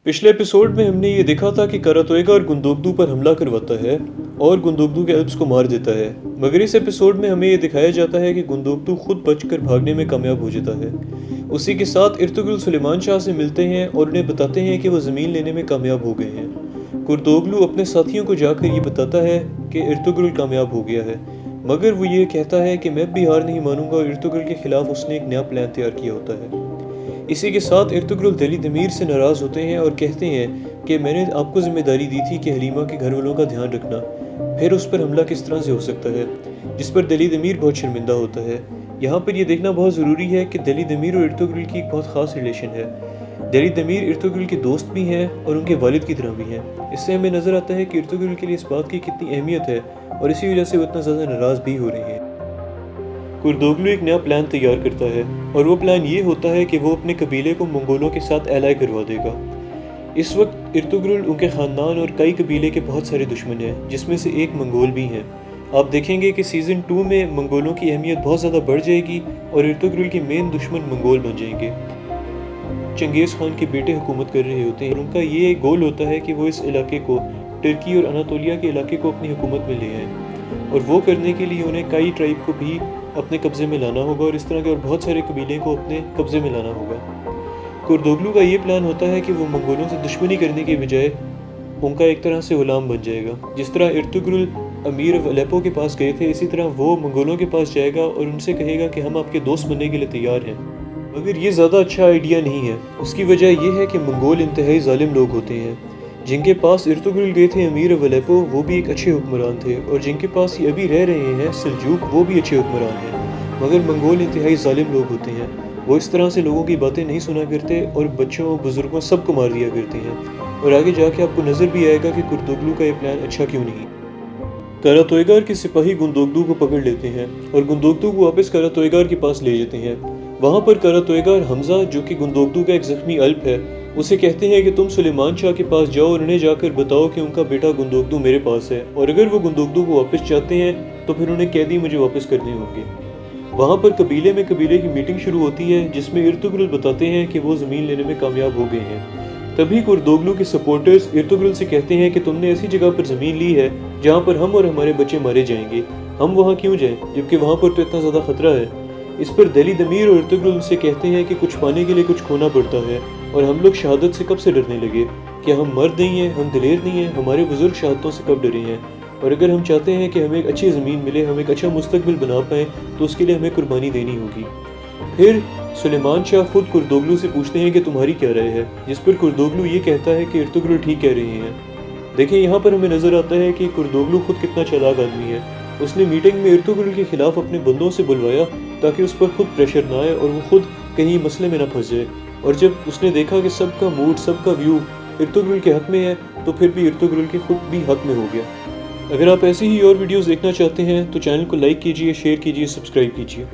पिछले एपिसोड में हमने ये देखा था कि करातोएगार गुंदोकदू पर हमला करवाता है और गुंदोकदू के एल्ब्स को मार देता है, मगर इस एपिसोड में हमें ये दिखाया जाता है कि गुंदोकदू खुद बचकर भागने में कामयाब हो जाता है। उसी के साथ इर्तुगरुल सुलेमान शाह से मिलते हैं और उन्हें बताते हैं कि वो ज़मीन लेने में कामयाब हो गए हैं। कुर्दोगलू अपने साथियों को जाकर ये बताता है कि इर्तुगरुल कामयाब हो गया है, मगर वो ये कहता है कि मैं भी हार नहीं मानूंगा और इर्तुगरुल के खिलाफ उसने एक नया प्लान तैयार किया होता है। इसी के साथ इर्तुगरुल दिली दमीर से नाराज़ होते हैं और कहते हैं कि मैंने आपको जिम्मेदारी दी थी कि हलीमा के घर वालों का ध्यान रखना, फिर उस पर हमला किस तरह से हो सकता है, जिस पर दिली दमीर बहुत शर्मिंदा होता है। यहाँ पर यह देखना बहुत ज़रूरी है कि दिली दमीर और इर्तुगरुल की एक बहुत ख़ास रिलेशन है। दिली दमीर इर्तुगरुल के दोस्त भी हैं और उनके वालिद की तरह भी हैं। इससे हमें नज़र आता है कि इर्तुगरुल के लिए इस बात की कितनी अहमियत है और इसी वजह से वो इतना ज़्यादा नाराज़ भी हो रहे हैं। कुर्दोगलू एक नया प्लान तैयार करता है और वो प्लान ये होता है कि वो अपने कबीले को मंगोलों के साथ एलाई करवा देगा। इस वक्त इर्तुगरुल, उनके ख़ानदान और कई कबीले के बहुत सारे दुश्मन हैं, जिसमें से एक मंगोल भी हैं। आप देखेंगे कि सीज़न 2 में मंगोलों की अहमियत बहुत ज़्यादा बढ़ जाएगी और इर्तुगरुल के मेन दुश्मन मंगोल बन जाएंगे। चंगेज़ खान के बेटे हुकूमत कर रहे होते हैं और उनका ये गोल होता है कि वो इस इलाके को, टर्की और अनातोलिया के इलाके को अपनी हुकूमत में ले आएँ, और वो करने के लिए उन्हें कई ट्राइब को भी अपने कब्ज़े में लाना होगा और इस तरह के और बहुत सारे कबीले को अपने कब्ज़े में लाना होगा। कुर्दोगलू का ये प्लान होता है कि वो मंगोलों से दुश्मनी करने के बजाय उनका एक तरह से गुलाम बन जाएगा। जिस तरह इर्तुगरुल अमीर ऑफ अलेप्पो के पास गए थे, इसी तरह वो मंगोलों के पास जाएगा और उनसे कहेगा कि हम आपके दोस्त बनने के लिए तैयार हैं। मगर ये ज़्यादा अच्छा आइडिया नहीं है। उसकी वजह यह है कि मंगोल इंतहाई ज़ालिम लोग होते हैं। जिनके पास इर्तुगरुल गए थे अमीर ऑफ अलेप्पो, वो भी एक अच्छे हुक्मरान थे, और जिनके पास ये अभी रह रहे हैं सल्जूक, वो भी अच्छे हुक्मरान हैं। मगर मंगोल इंतहाई ज़ालिम लोग होते हैं। वो इस तरह से लोगों की बातें नहीं सुना करते और बच्चों, बुजुर्गों, सबको मार दिया करते हैं। और आगे जाके आपको नज़र भी आएगा कि कुर्दोगलू का ये प्लान अच्छा क्यों नहीं। करातोएगार के सिपाही गुंदोकदू को पकड़ लेते हैं और गुंदोकदू को वापस करातोएगार के पास ले जाते हैं। वहाँ पर करातोएगार हमजा, जो कि गुंदोकदू का एक ज़ख्मी अल्प है, उसे कहते हैं कि तुम सुलेमान शाह के पास जाओ और उन्हें जाकर बताओ कि उनका बेटा गुंदोकदू मेरे पास है, और अगर वो गुंदोकदू को वापस चाहते हैं तो फिर उन्हें कैदी मुझे वापस करने होंगे। वहाँ पर कबीले में कबीले की मीटिंग शुरू होती है, जिसमें इर्तुगरुल बताते हैं कि वो ज़मीन लेने में कामयाब हो गए हैं। तभी कुर्दोगलू के सपोर्टर्स इर्तुगरुल से कहते हैं कि तुमने ऐसी जगह पर ज़मीन ली है जहाँ पर हम और हमारे बच्चे मारे जाएंगे, हम वहाँ क्यों जाएं, जबकि वहाँ पर तो इतना ज़्यादा ख़तरा है। इस पर दिली दमीर और इर्तुगरुल से कहते हैं कि कुछ पाने के लिए कुछ खोना पड़ता है, और हम लोग शहादत से कब से डरने लगे? क्या हम मर्द नहीं हैं, हम दिलेर नहीं हैं? हमारे बुजुर्ग शहादतों से कब डरे हैं? और अगर हम चाहते हैं कि हमें एक अच्छी ज़मीन मिले, हम एक अच्छा मुस्तकबिल बना पाएँ, तो उसके लिए हमें कुर्बानी देनी होगी। फिर सुलेमान शाह खुद कुर्दोगलू से पूछते हैं कि तुम्हारी क्या राय है, जिस पर कुर्दोगलू ये कहता है कि इर्तुगरुल ठीक कह रहे हैं। देखें, यहाँ पर हमें नज़र आता है कि कुर्दोगलू खुद कितना चालाक आदमी है। उसने मीटिंग में इर्तुगरुल के खिलाफ अपने बंदों से बुलवाया ताकि उस पर खुद प्रेशर ना आए और वो खुद कहीं मसले में ना फंस जाए। और जब उसने देखा कि सबका मूड, सबका व्यू इर्तुगरुल के हक़ में है, तो फिर भी इर्तुगरुल के खुद भी हक़ में हो गया। अगर आप ऐसी ही और वीडियोज़ देखना चाहते हैं तो चैनल को लाइक कीजिए, शेयर कीजिए, सब्सक्राइब कीजिए।